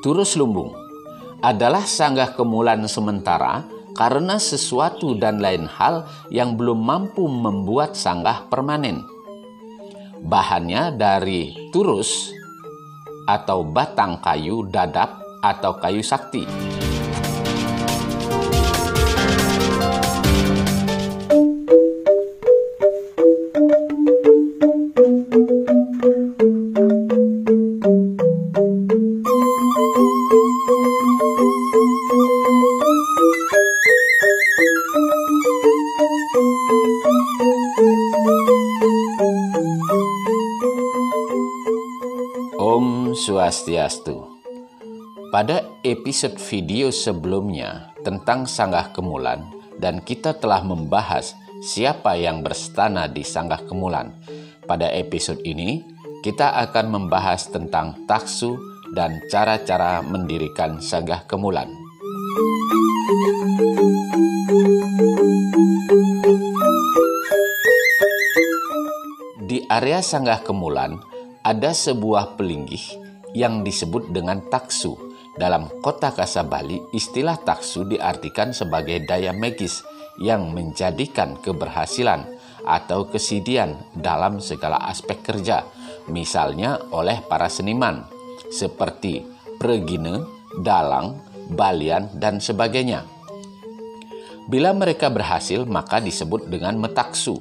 Turus lumbung adalah sanggah kemulan sementara karena sesuatu dan lain hal yang belum mampu membuat sanggah permanen. Bahannya dari turus atau batang kayu dadap atau kayu sakti. Om Swastiastu. Pada episode video sebelumnya tentang sanggah kemulan dan kita telah membahas siapa yang berstana di sanggah kemulan. Pada episode ini kita akan membahas tentang taksu dan cara-cara mendirikan sanggah kemulan. Di area sanggah kemulan ada sebuah pelinggih yang disebut dengan taksu. Dalam kotakasa Bali, istilah taksu diartikan sebagai daya magis yang menjadikan keberhasilan atau kesidian dalam segala aspek kerja, misalnya oleh para seniman, seperti pregine, dalang, balian, dan sebagainya. Bila mereka berhasil, maka disebut dengan metaksu.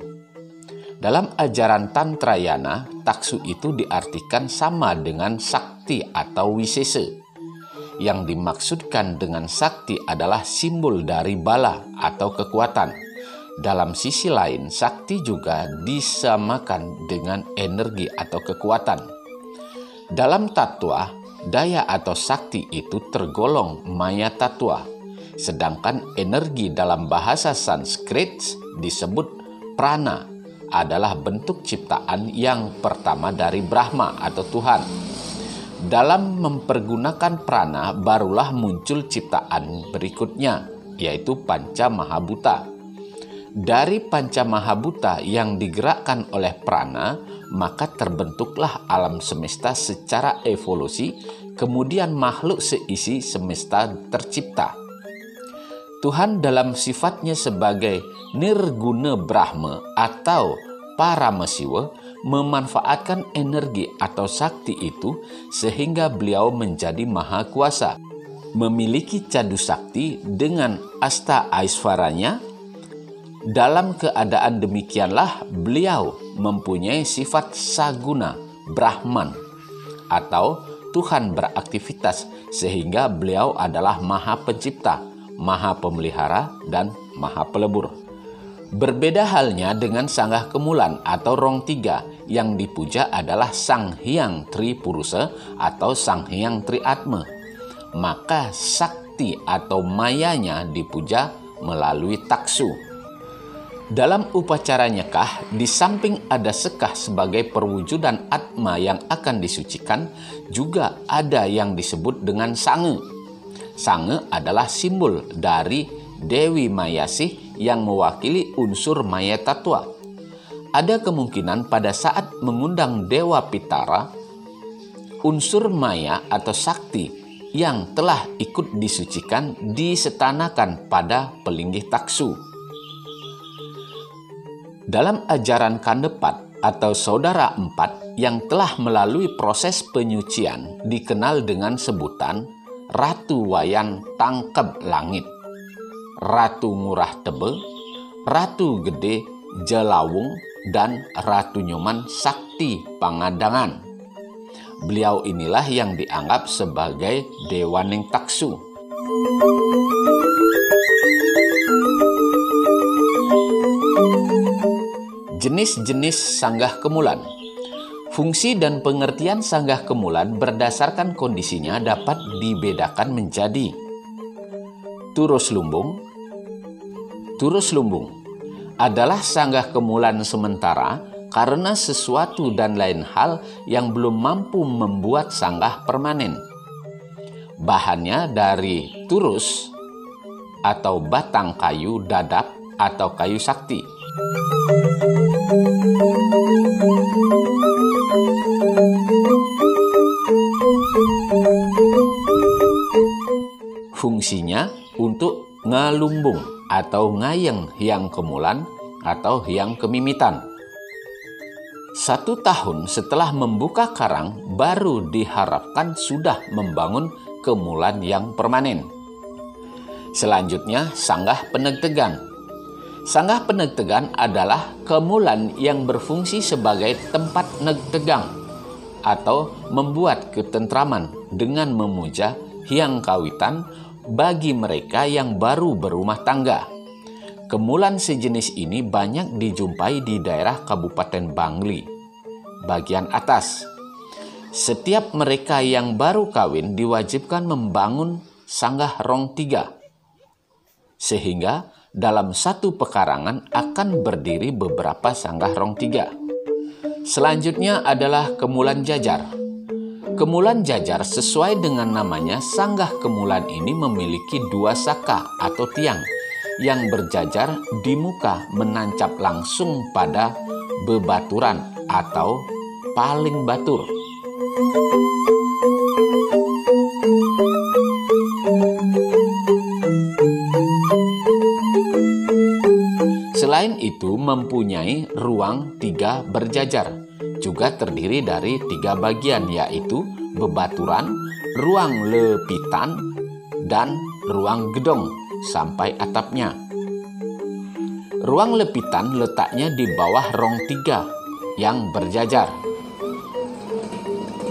Dalam ajaran Tantrayana, taksu itu diartikan sama dengan sakti atau wisese. Yang dimaksudkan dengan sakti adalah simbol dari bala atau kekuatan. Dalam sisi lain, sakti juga disamakan dengan energi atau kekuatan. Dalam tattwa, daya atau sakti itu tergolong maya tattwa, sedangkan energi dalam bahasa Sanskrit disebut prana, adalah bentuk ciptaan yang pertama dari Brahma atau Tuhan. Dalam mempergunakan prana barulah muncul ciptaan berikutnya, yaitu Panca Mahabhuta. Dari Panca Mahabhuta yang digerakkan oleh prana, maka terbentuklah alam semesta secara evolusi, kemudian makhluk seisi semesta tercipta. Tuhan dalam sifatnya sebagai Nirguna Brahma atau Paramasiwa memanfaatkan energi atau sakti itu sehingga beliau menjadi maha kuasa, memiliki cadu sakti dengan asta aisvaranya. Dalam keadaan demikianlah beliau mempunyai sifat saguna Brahman atau Tuhan beraktivitas, sehingga beliau adalah maha pencipta, maha pemelihara, dan maha pelebur. Berbeda halnya dengan sanggah kemulan atau rong tiga, yang dipuja adalah Sang Hyang Tripurusa atau Sang Hyang Triatma. Maka sakti atau mayanya dipuja melalui taksu. Dalam upacara nyekah, di samping ada sekah sebagai perwujudan atma yang akan disucikan, juga ada yang disebut dengan sange. Sange adalah simbol dari Dewi Mayasih yang mewakili unsur maya tattwa. Ada kemungkinan pada saat mengundang Dewa Pitara, unsur maya atau sakti yang telah ikut disucikan disetanakan pada pelinggih taksu. Dalam ajaran Kandepat atau Saudara Empat yang telah melalui proses penyucian dikenal dengan sebutan Ratu Wayan Tangkep Langit, Ratu Ngurah Tebe, Ratu Gede Jelawung, dan Ratu Nyoman Sakti Pangadangan. Beliau inilah yang dianggap sebagai Dewaning Taksu. Jenis-jenis sanggah kemulan. Fungsi dan pengertian sanggah kemulan berdasarkan kondisinya dapat dibedakan menjadi turus lumbung. Turus lumbung adalah sanggah kemulan sementara karena sesuatu dan lain hal yang belum mampu membuat sanggah permanen. Bahannya dari turus atau batang kayu dadap atau kayu sakti. fungsinya untuk ngalumbung atau ngayeng hyang kemulan atau hyang kemimitan. 1 tahun setelah membuka karang baru diharapkan sudah membangun kemulan yang permanen. Selanjutnya, sanggah penegtegan. Sanggah penegtegan adalah kemulan yang berfungsi sebagai tempat negtegang atau membuat ketentraman dengan memuja hyang kawitan bagi mereka yang baru berumah tangga. Kemulan sejenis ini banyak dijumpai di daerah Kabupaten Bangli, bagian atas. Setiap mereka yang baru kawin diwajibkan membangun sanggah rong 3. Sehingga dalam satu pekarangan akan berdiri beberapa sanggah rong 3. Selanjutnya adalah kemulan jajar. Kemulan jajar sesuai dengan namanya, sanggah kemulan ini memiliki 2 saka atau tiang yang berjajar di muka menancap langsung pada bebaturan atau paling batur. Selain itu mempunyai ruang 3 berjajar, juga terdiri dari 3 bagian, yaitu bebaturan, ruang lepitan, dan ruang gedong sampai atapnya. Ruang lepitan letaknya di bawah rong 3 yang berjajar.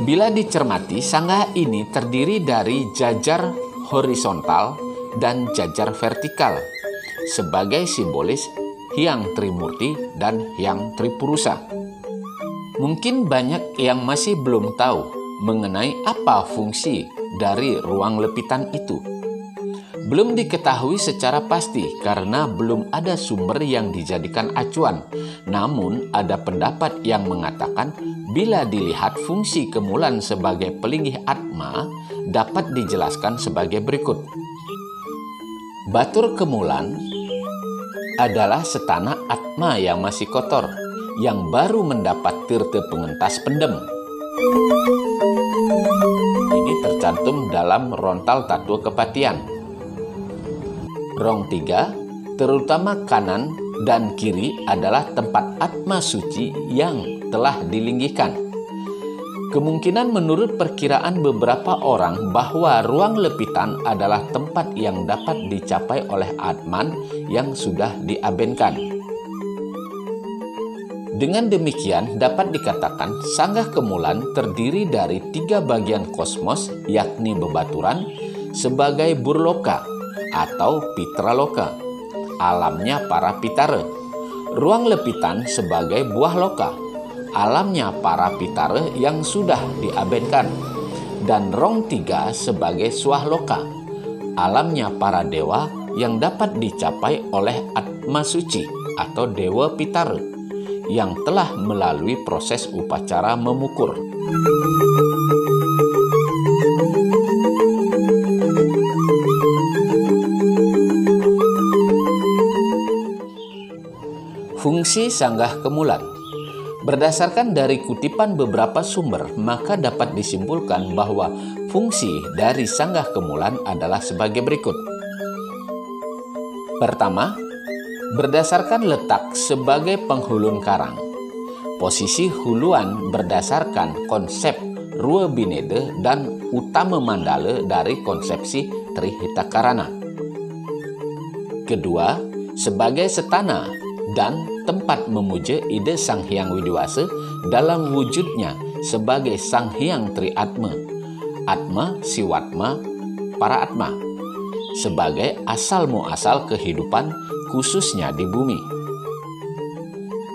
Bila dicermati, sanggah ini terdiri dari jajar horizontal dan jajar vertikal sebagai simbolis Hyang Trimurti dan Hyang Tripurusa. Mungkin banyak yang masih belum tahu mengenai apa fungsi dari ruang lepitan itu. Belum diketahui secara pasti karena belum ada sumber yang dijadikan acuan. Namun ada pendapat yang mengatakan bila dilihat fungsi kemulan sebagai pelinggih atma dapat dijelaskan sebagai berikut. Batur kemulan adalah setana atma yang masih kotor, yang baru mendapat tirta pengentas pendem. Ini tercantum dalam rontal tatua kepatian. Rong 3, terutama kanan dan kiri adalah tempat atma suci yang telah dilinggikan. Kemungkinan menurut perkiraan beberapa orang bahwa ruang lepitan adalah tempat yang dapat dicapai oleh atman yang sudah diabenkan. Dengan demikian dapat dikatakan sanggah kemulan terdiri dari 3 bagian kosmos, yakni bebaturan sebagai burloka atau pitraloka, alamnya para pitara. Ruang lepitan sebagai buah loka, alamnya para pitara yang sudah diabenkan, dan rong 3 sebagai swahloka, alamnya para dewa yang dapat dicapai oleh atma suci atau dewa pitara yang telah melalui proses upacara memukur. Fungsi sanggah kemulan. Berdasarkan dari kutipan beberapa sumber, maka dapat disimpulkan bahwa fungsi dari sanggah kemulan adalah sebagai berikut. Pertama, berdasarkan letak sebagai penghulun karang. Posisi huluan berdasarkan konsep Rua Binede dan Utama Mandala dari konsepsi Trihitakarana. Kedua, sebagai setana dan tempat memuja ide Sang Hyang Widiwasa dalam wujudnya sebagai Sang Hyang Triatma, Atma, Siwatma, para Atma, sebagai asal muasal kehidupan khususnya di bumi.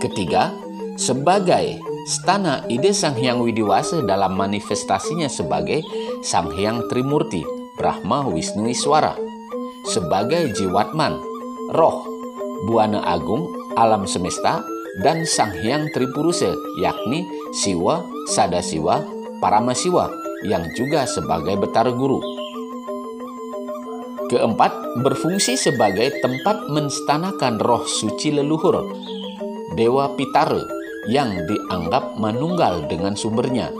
Ketiga, sebagai stana ide Sang Hyang Widiwasa dalam manifestasinya sebagai Sang Hyang Trimurti, Brahma, Wisnu, Iswara, sebagai jiwatman, roh, buana agung, alam semesta, dan Sang Hyang Tripurusa, yakni Siwa, Sadasiwa, Paramasiwa, yang juga sebagai Betara Guru. Keempat, berfungsi sebagai tempat menstanakan roh suci leluhur, Dewa Pitara, yang dianggap manunggal dengan sumbernya,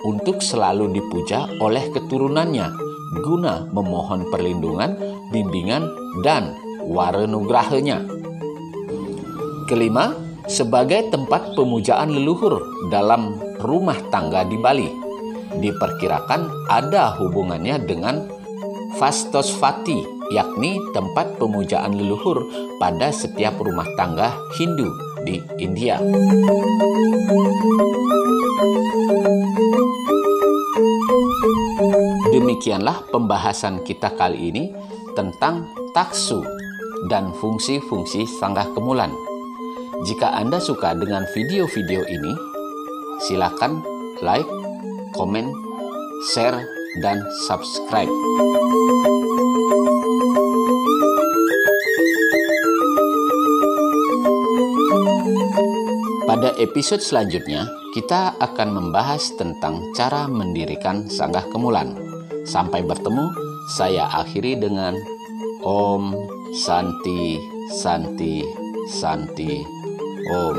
untuk selalu dipuja oleh keturunannya guna memohon perlindungan, bimbingan, dan waranugrahanya. Kelima, sebagai tempat pemujaan leluhur dalam rumah tangga di Bali. Diperkirakan ada hubungannya dengan Vastosvati, yakni tempat pemujaan leluhur pada setiap rumah tangga Hindu di India. Demikianlah pembahasan kita kali ini tentang taksu dan fungsi-fungsi sanggah kemulan. Jika Anda suka dengan video-video ini, silakan like, komen, share, dan subscribe. Pada episode selanjutnya, kita akan membahas tentang cara mendirikan sanggah kemulan. Sampai bertemu, saya akhiri dengan Om Santi Santi Santi Om.